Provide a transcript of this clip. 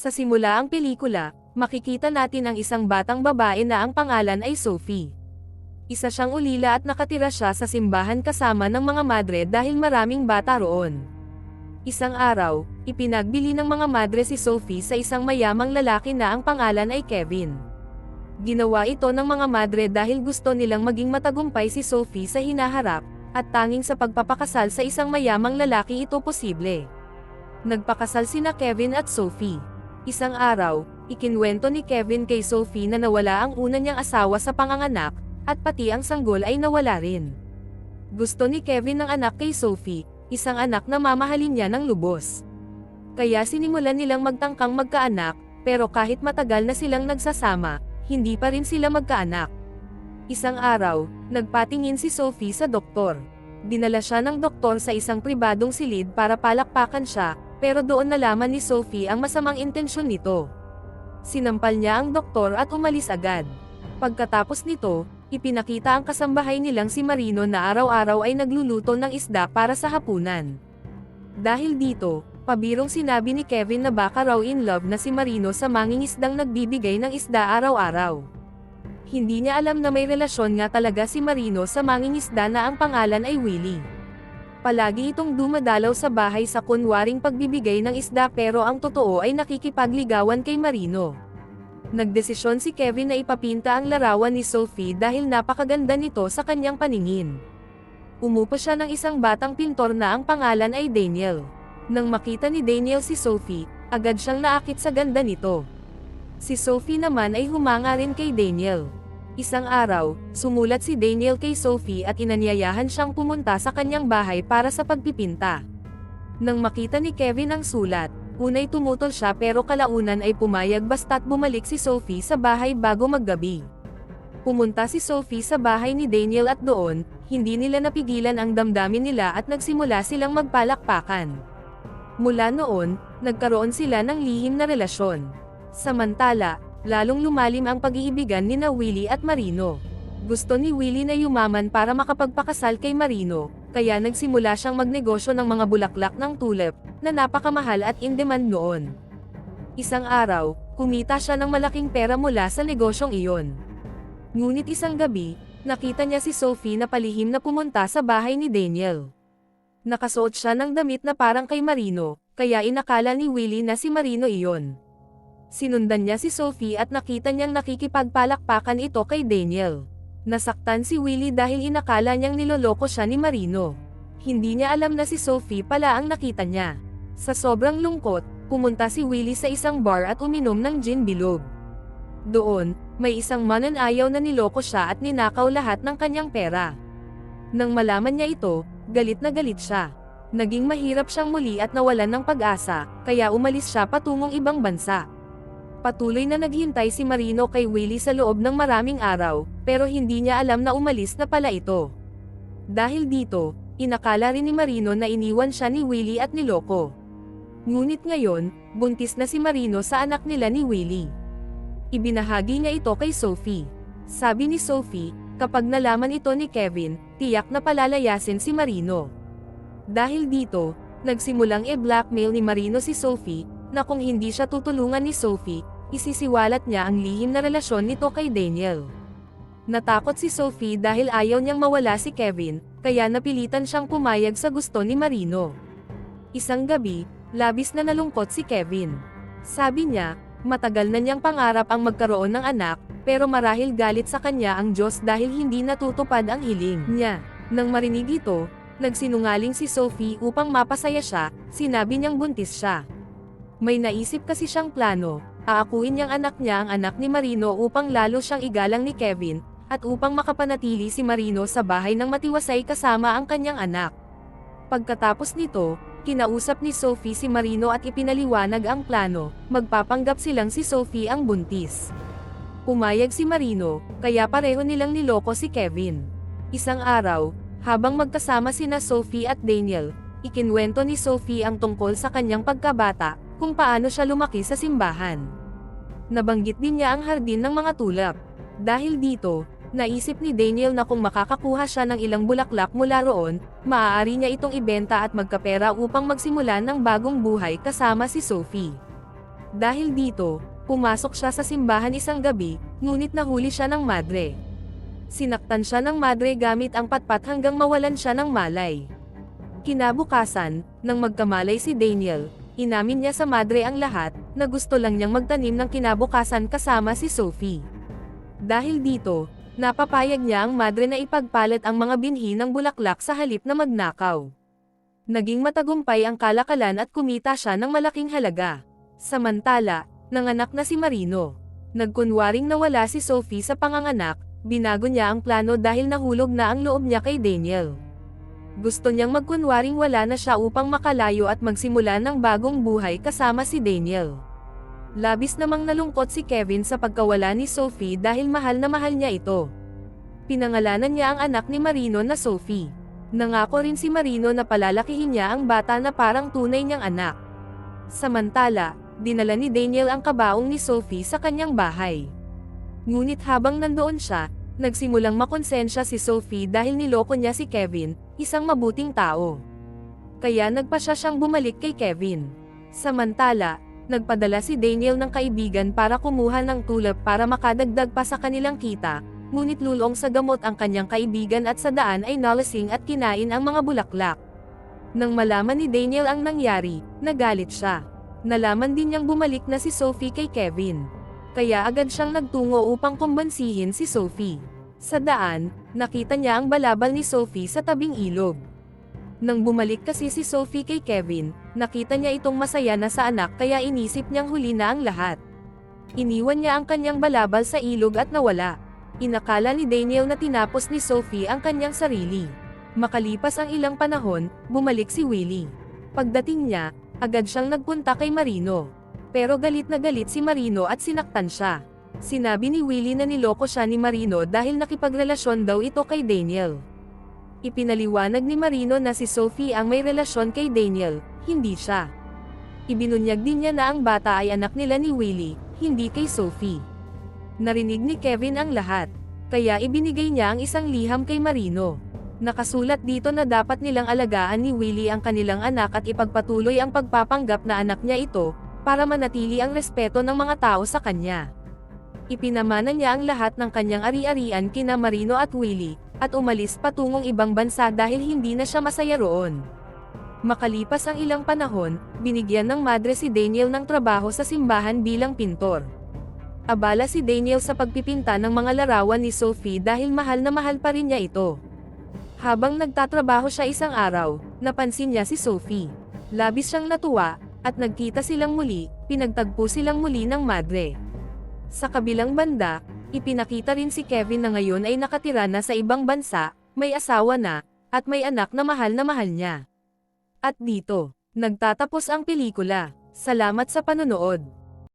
Sa simula ang pelikula, makikita natin ang isang batang babae na ang pangalan ay Sophie. Isa siyang ulila at nakatira siya sa simbahan kasama ng mga madre dahil maraming bata roon. Isang araw, ipinagbili ng mga madre si Sophie sa isang mayamang lalaki na ang pangalan ay Kevin. Ginawa ito ng mga madre dahil gusto nilang maging matagumpay si Sophie sa hinaharap, at tanging sa pagpapakasal sa isang mayamang lalaki ito posible. Nagpakasal sina Kevin at Sophie. Isang araw, ikinwento ni Kevin kay Sophie na nawala ang una niyang asawa sa panganganak, at pati ang sanggol ay nawala rin. Gusto ni Kevin ng anak kay Sophie, isang anak na mamahalin niya ng lubos. Kaya sinimulan nilang magtangkang magkaanak, pero kahit matagal na silang nagsasama, hindi pa rin sila magkaanak. Isang araw, nagpatingin si Sophie sa doktor. Dinala siya ng doktor sa isang pribadong silid para palakpakan siya, pero doon nalaman ni Sophie ang masamang intensyon nito. Sinampal niya ang doktor at umalis agad. Pagkatapos nito, ipinakita ang kasambahay nilang si Marino na araw-araw ay nagluluto ng isda para sa hapunan. Dahil dito, pabirong sinabi ni Kevin na baka raw in love na si Marino sa mangingisdang nagbibigay ng isda araw-araw. Hindi niya alam na may relasyon nga talaga si Marino sa mangingisda na ang pangalan ay Willie. Palagi itong dumadalaw sa bahay sa kunwaring pagbibigay ng isda pero ang totoo ay nakikipagligawan kay Marino. Nagdesisyon si Kevin na ipapinta ang larawan ni Sophie dahil napakaganda nito sa kanyang paningin. Umupo siya ng isang batang pintor na ang pangalan ay Daniel. Nang makita ni Daniel si Sophie, agad siyang naakit sa ganda nito. Si Sophie naman ay humanga rin kay Daniel. Isang araw, sumulat si Daniel kay Sophie at inanyayahan siyang pumunta sa kanyang bahay para sa pagpipinta. Nang makita ni Kevin ang sulat, unay tumutol siya pero kalaunan ay pumayag basta't bumalik si Sophie sa bahay bago maggabi. Pumunta si Sophie sa bahay ni Daniel at doon, hindi nila napigilan ang damdamin nila at nagsimula silang magpalakpakan. Mula noon, nagkaroon sila ng lihim na relasyon. Samantala, lalong lumalim ang pag-iibigan nina Willie at Marino. Gusto ni Willie na yumaman para makapagpakasal kay Marino, kaya nagsimula siyang magnegosyo ng mga bulaklak ng tulip, na napakamahal at in-demand noon. Isang araw, kumita siya ng malaking pera mula sa negosyong iyon. Ngunit isang gabi, nakita niya si Sophie na palihim na pumunta sa bahay ni Daniel. Nakasuot siya ng damit na parang kay Marino, kaya inakala ni Willie na si Marino iyon. Sinundan niya si Sophie at nakita niyang nakikipagpalakpakan ito kay Daniel. Nasaktan si Willie dahil inakala niyang niloloko siya ni Marino. Hindi niya alam na si Sophie pala ang nakita niya. Sa sobrang lungkot, pumunta si Willie sa isang bar at uminom ng gin bilog. Doon, may isang mananayaw na niloko siya at ninakaw lahat ng kanyang pera. Nang malaman niya ito, galit na galit siya. Naging mahirap siyang muli at nawalan ng pag-asa, kaya umalis siya patungong ibang bansa. Patuloy na naghintay si Marino kay Willie sa loob ng maraming araw, pero hindi niya alam na umalis na pala ito. Dahil dito, inakala rin ni Marino na iniwan siya ni Willie at niloko. Ngunit ngayon, buntis na si Marino sa anak nila ni Willie. Ibinahagi niya ito kay Sophie. Sabi ni Sophie, kapag nalaman ito ni Kevin, tiyak na palalayasin si Marino. Dahil dito, nagsimulang i-blackmail ni Marino si Sophie, na kung hindi siya tutulungan ni Sophie, isisiwalat niya ang lihim na relasyon nito kay Daniel. Natakot si Sophie dahil ayaw niyang mawala si Kevin, kaya napilitan siyang pumayag sa gusto ni Marino. Isang gabi, labis na nalungkot si Kevin. Sabi niya, matagal na niyang pangarap ang magkaroon ng anak, pero marahil galit sa kanya ang Diyos dahil hindi natutupad ang hiling niya. Nang marinig ito, nagsinungaling si Sophie upang mapasaya siya, sinabi niyang buntis siya. May naisip kasi siyang plano, aakuin niyang anak niya ang anak ni Marino upang lalo siyang igalang ni Kevin, at upang makapanatili si Marino sa bahay ng matiwasay kasama ang kanyang anak. Pagkatapos nito, kinausap ni Sophie si Marino at ipinaliwanag ang plano, magpapanggap silang si Sophie ang buntis. Pumayag si Marino, kaya pareho nilang niloko si Kevin. Isang araw, habang magkasama sina Sophie at Daniel, ikinwento ni Sophie ang tungkol sa kanyang pagkabata, kung paano siya lumaki sa simbahan. Nabanggit din niya ang hardin ng mga tulap. Dahil dito, naisip ni Daniel na kung makakakuha siya ng ilang bulaklak mula roon, maaari niya itong ibenta at magkapera upang magsimula ng bagong buhay kasama si Sophie. Dahil dito, pumasok siya sa simbahan isang gabi, ngunit nahuli siya ng madre. Sinaktan siya ng madre gamit ang patpat hanggang mawalan siya ng malay. Kinabukasan, nang magkamalay si Daniel, inamin niya sa madre ang lahat, na gusto lang niyang magtanim ng kinabukasan kasama si Sophie. Dahil dito, napapayag niya ang madre na ipagpalit ang mga binhi ng bulaklak sa halip na magnakaw. Naging matagumpay ang kalakalan at kumita siya ng malaking halaga. Samantala, nanganak na si Marino. Nagkunwaring nawala si Sophie sa panganganak, binago niya ang plano dahil nahulog na ang loob niya kay Daniel. Gusto niyang magkunwaring wala na siya upang makalayo at magsimula ng bagong buhay kasama si Daniel. Labis namang nalungkot si Kevin sa pagkawala ni Sophie dahil mahal na mahal niya ito. Pinangalanan niya ang anak ni Marino na Sophie. Nangako rin si Marino na palalakihin niya ang bata na parang tunay niyang anak. Samantala, dinala ni Daniel ang kabaong ni Sophie sa kanyang bahay. Ngunit habang nandoon siya, nagsimulang makonsensya si Sophie dahil niloko niya si Kevin, isang mabuting tao. Kaya nagpasya siyang bumalik kay Kevin. Samantala, nagpadala si Daniel ng kaibigan para kumuha ng tulap para makadagdag pa sa kanilang kita, ngunit lulong sa gamot ang kanyang kaibigan at sa daan ay nalasing at kinain ang mga bulaklak. Nang malaman ni Daniel ang nangyari, nagalit siya. Nalaman din niyang bumalik na si Sophie kay Kevin. Kaya agad siyang nagtungo upang kumbansihin si Sophie. Sa daan, nakita niya ang balabal ni Sophie sa tabing ilog. Nang bumalik kasi si Sophie kay Kevin, nakita niya itong masaya na sa anak kaya inisip niyang huli na ang lahat. Iniwan niya ang kanyang balabal sa ilog at nawala. Inakala ni Daniel na tinapos ni Sophie ang kanyang sarili. Makalipas ang ilang panahon, bumalik si Willie. Pagdating niya, agad siyang nagpunta kay Marino. Pero galit na galit si Marino at sinaktan siya. Sinabi ni Willie na niloko siya ni Marino dahil nakipagrelasyon daw ito kay Daniel. Ipinaliwanag ni Marino na si Sophie ang may relasyon kay Daniel, hindi siya. Ibinunyag din niya na ang bata ay anak nila ni Willie, hindi kay Sophie. Narinig ni Kevin ang lahat, kaya ibinigay niya ang isang liham kay Marino. Nakasulat dito na dapat nilang alagaan ni Willie ang kanilang anak at ipagpatuloy ang pagpapanggap na anak niya ito, para manatili ang respeto ng mga tao sa kanya. Ipinamana niya ang lahat ng kanyang ari-arian kina Marino at Willie, at umalis patungong ibang bansa dahil hindi na siya masaya roon. Makalipas ang ilang panahon, binigyan ng madre si Daniel ng trabaho sa simbahan bilang pintor. Abala si Daniel sa pagpipinta ng mga larawan ni Sophie dahil mahal na mahal pa rin niya ito. Habang nagtatrabaho siya isang araw, napansin niya si Sophie. Labis siyang natuwa, at nagkita silang muli, pinagtagpo silang muli ng madre. Sa kabilang banda, ipinakita rin si Kevin na ngayon ay nakatira na sa ibang bansa, may asawa na, at may anak na mahal niya. At dito, nagtatapos ang pelikula. Salamat sa panonood.